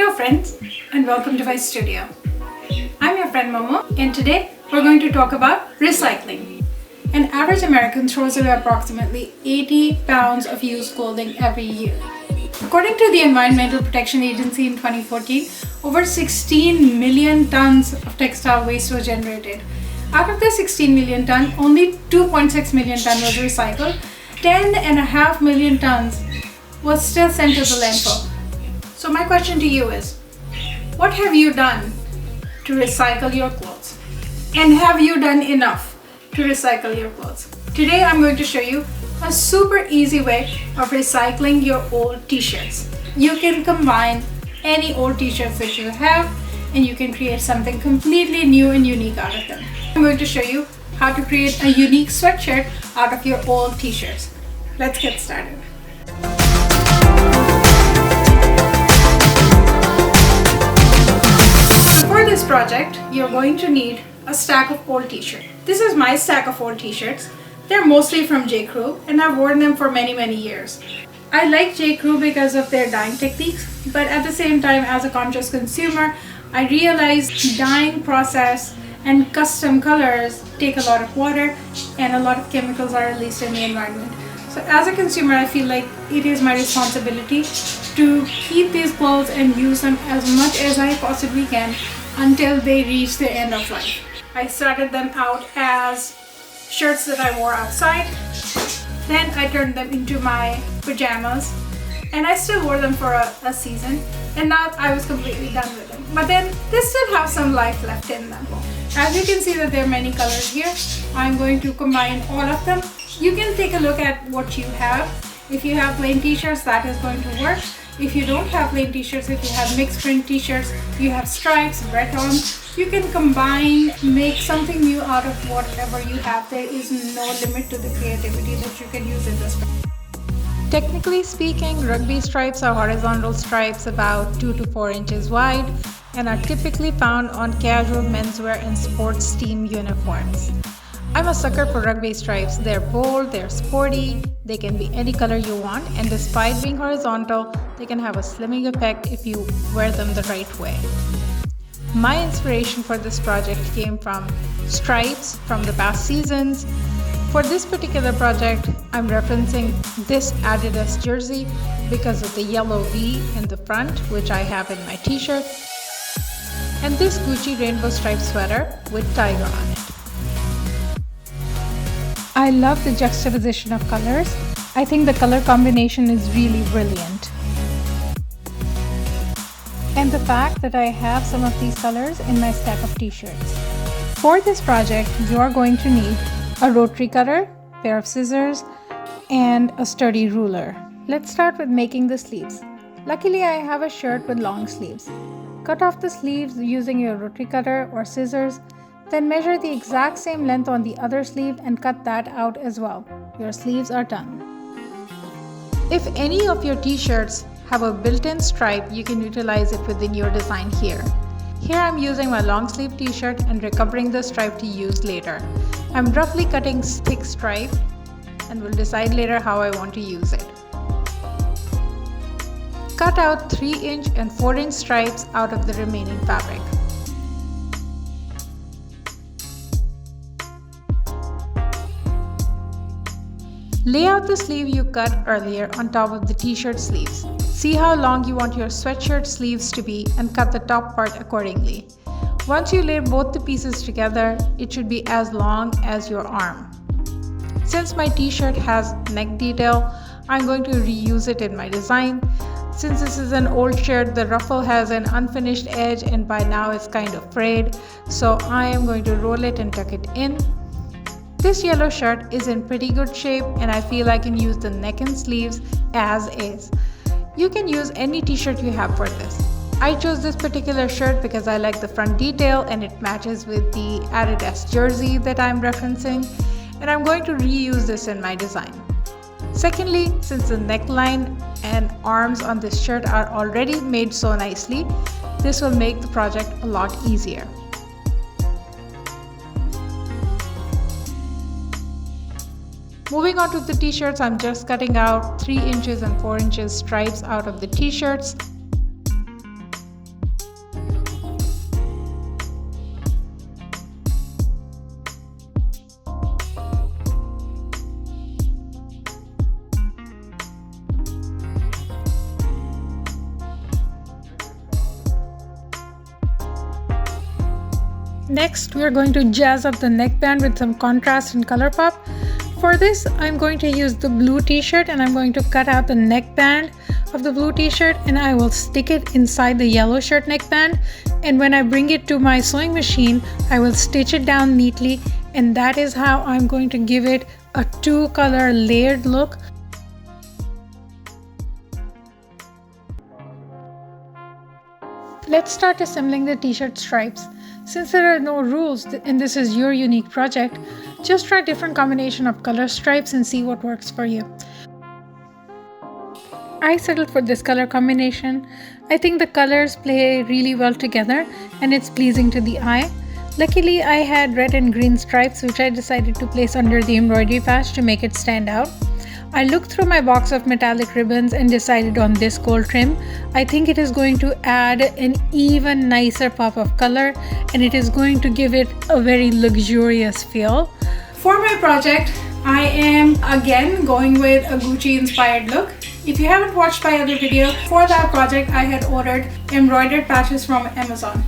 Hello friends, and welcome to my studio. I'm your friend Momo, and today we're going to talk about recycling. An average American throws away approximately 80 pounds of used clothing every year. According to the Environmental Protection Agency in 2014, over 16 million tons of textile waste was generated. Out of the 16 million ton, only 2.6 million ton was recycled. 10.5 million tons was still sent to the landfill. So my question to you is, what have you done to recycle your clothes? And have you done enough to recycle your clothes? Today I'm going to show you a super easy way of recycling your old t-shirts. You can combine any old t-shirts that you have and you can create something completely new and unique out of them. I'm going to show you how to create a unique sweatshirt out of your old t-shirts. Let's get started. For this project, you're going to need a stack of old t-shirts. This is my stack of old t-shirts. They're mostly from J. Crew and I've worn them for many years. I like J. Crew because of their dyeing techniques, but at the same time, as a conscious consumer, I realized dyeing process and custom colors take a lot of water and a lot of chemicals are released in the environment. So as a consumer, I feel like it is my responsibility to keep these clothes and use them as much as I possibly can until they reach the end of life. I started them out as shirts that I wore outside. Then I turned them into my pajamas and I still wore them for a season, and now I was completely done with them. But then they still have some life left in them. As you can see that there are many colors here, I'm going to combine all of them. You can take a look at what you have. If you have plain t-shirts, that is going to work. If you don't have plain t-shirts, if you have mixed print t-shirts, you have stripes, breton, you can combine, make something new out of whatever you have. There is no limit to the creativity that you can use in this. Technically speaking, rugby stripes are horizontal stripes about 2 to 4 inches wide and are typically found on casual menswear and sports team uniforms. I'm a sucker for rugby stripes. They're bold, they're sporty, they can be any color you want, and despite being horizontal, they can have a slimming effect if you wear them the right way. My inspiration for this project came from stripes from the past seasons. For this particular project, I'm referencing this Adidas jersey because of the yellow V in the front, which I have in my t-shirt, and this Gucci rainbow striped sweater with tiger on it. I love the juxtaposition of colors. I think the color combination is really brilliant. And the fact that I have some of these colors in my stack of t-shirts. For this project, you are going to need a rotary cutter, pair of scissors, and a sturdy ruler. Let's start with making the sleeves. Luckily, I have a shirt with long sleeves. Cut off the sleeves using your rotary cutter or scissors, then measure the exact same length on the other sleeve and cut that out as well. Your sleeves are done. If any of your t-shirts have a built-in stripe, you can utilize it within your design here. Here I'm using my long sleeve t-shirt and recovering the stripe to use later. I'm roughly cutting thick stripe and will decide later how I want to use it. Cut out 3-inch and 4-inch stripes out of the remaining fabric. Lay out the sleeve you cut earlier on top of the t-shirt sleeves. See how long you want your sweatshirt sleeves to be and cut the top part accordingly. Once you lay both the pieces together, it should be as long as your arm. Since my t-shirt has neck detail, I'm going to reuse it in my design. Since this is an old shirt, the ruffle has an unfinished edge and by now it's kind of frayed, so I am going to roll it and tuck it in. This yellow shirt is in pretty good shape and I feel I can use the neck and sleeves as is. You can use any t-shirt you have for this. I chose this particular shirt because I like the front detail and it matches with the Adidas jersey that I'm referencing, and I'm going to reuse this in my design. Secondly, since the neckline and arms on this shirt are already made so nicely, this will make the project a lot easier. Moving on to the t-shirts, I'm just cutting out 3 inches and 4 inches stripes out of the t-shirts. Next, we are going to jazz up the neckband with some contrast and color pop. For this, I'm going to use the blue t-shirt and I'm going to cut out the neckband of the blue t-shirt and I will stick it inside the yellow shirt neckband. And when I bring it to my sewing machine, I will stitch it down neatly, and that is how I'm going to give it a two-color layered look. Let's start assembling the t-shirt stripes. Since there are no rules and this is your unique project, just try different combination of color stripes and see what works for you. I settled for this color combination. I think the colors play really well together and it's pleasing to the eye. Luckily, I had red and green stripes which I decided to place under the embroidery patch to make it stand out. I looked through my box of metallic ribbons and decided on this gold trim. I think it is going to add an even nicer pop of color and it is going to give it a very luxurious feel. For my project, I am again going with a Gucci inspired look. If you haven't watched my other video, for that project I had ordered embroidered patches from Amazon.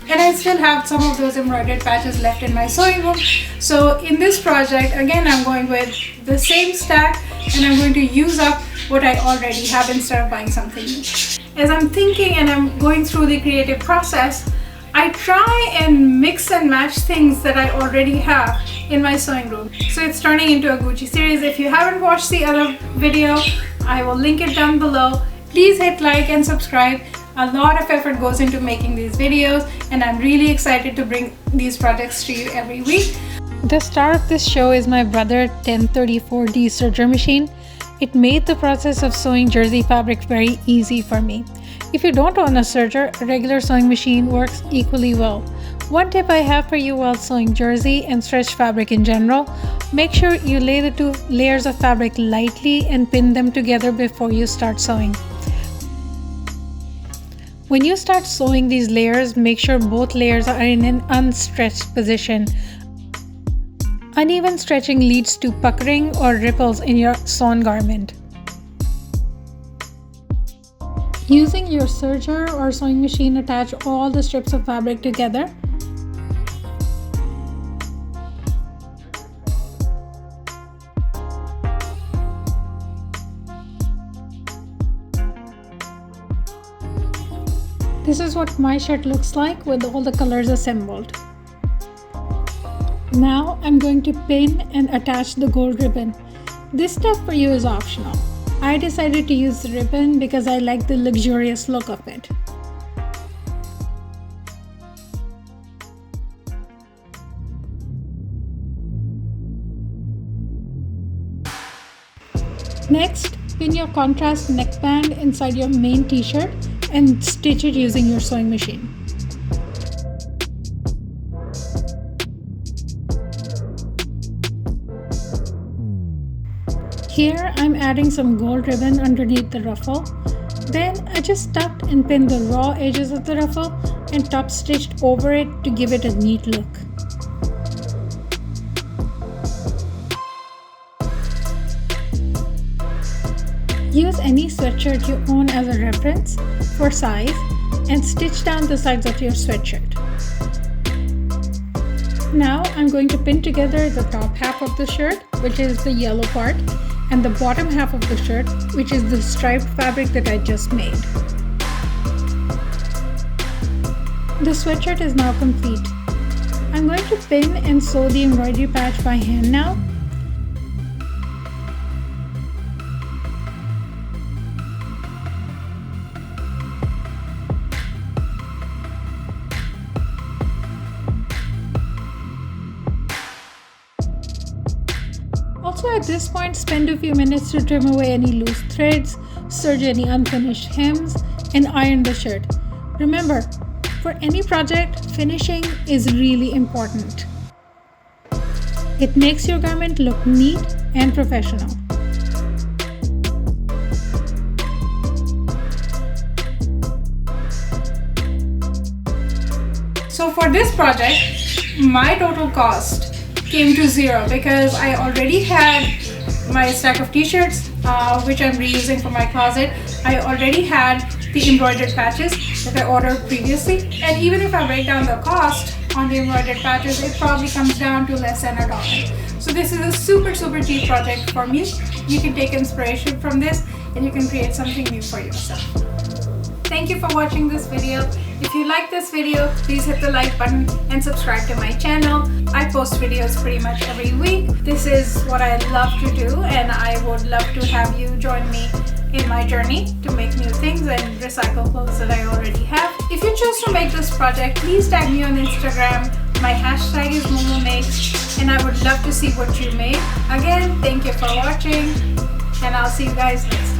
And I still have some of those embroidered patches left in my sewing room. So in this project, again, I'm going with the same stack and I'm going to use up what I already have instead of buying something new. As I'm thinking and I'm going through the creative process, I try and mix and match things that I already have in my sewing room. So it's turning into a Gucci series. If you haven't watched the other video, I will link it down below. Please hit like and subscribe. A lot of effort goes into making these videos and I'm really excited to bring these projects to you every week. The star of this show is my brother 1034D serger machine. It made the process of sewing jersey fabric very easy for me. If you don't own a serger, a regular sewing machine works equally well. One tip I have for you while sewing jersey and stretch fabric in general, make sure you lay the two layers of fabric lightly and pin them together before you start sewing. When you start sewing these layers, make sure both layers are in an unstretched position. Uneven stretching leads to puckering or ripples in your sewn garment. Using your serger or sewing machine, attach all the strips of fabric together. This is what my shirt looks like with all the colors assembled. Now I'm going to pin and attach the gold ribbon. This step for you is optional. I decided to use the ribbon because I like the luxurious look of it. Next, pin your contrast neckband inside your main t-shirt and stitch it using your sewing machine. Here I'm adding some gold ribbon underneath the ruffle. Then I just tucked and pinned the raw edges of the ruffle and top stitched over it to give it a neat look. Use any sweatshirt you own as a reference for size and stitch down the sides of your sweatshirt. Now I'm going to pin together the top half of the shirt, which is the yellow part, and the bottom half of the shirt, which is the striped fabric that I just made. The sweatshirt is now complete. I'm going to pin and sew the embroidery patch by hand now. Also, at this point, spend a few minutes to trim away any loose threads, serge any unfinished hems, and iron the shirt. Remember, for any project, finishing is really important. It makes your garment look neat and professional. So for this project, my total cost came to zero because I already had my stack of t-shirts which I'm reusing for my closet. I already had the embroidered patches that I ordered previously, and even if I break down the cost, on the embroidered patches, it probably comes down to less than $1. So this is a super cheap project for me. You can take inspiration from this and you can create something new for yourself. Thank you for watching this video. If you like this video, please hit the like button and subscribe to my channel. I post videos pretty much every week. This is what I love to do, and I would love to have you join me in my journey to make new things and recycle clothes that I already have. If you choose to make this project, please tag me on Instagram. My hashtag is MomoMakes, and I would love to see what you made. Again, thank you for watching, and I'll see you guys next time.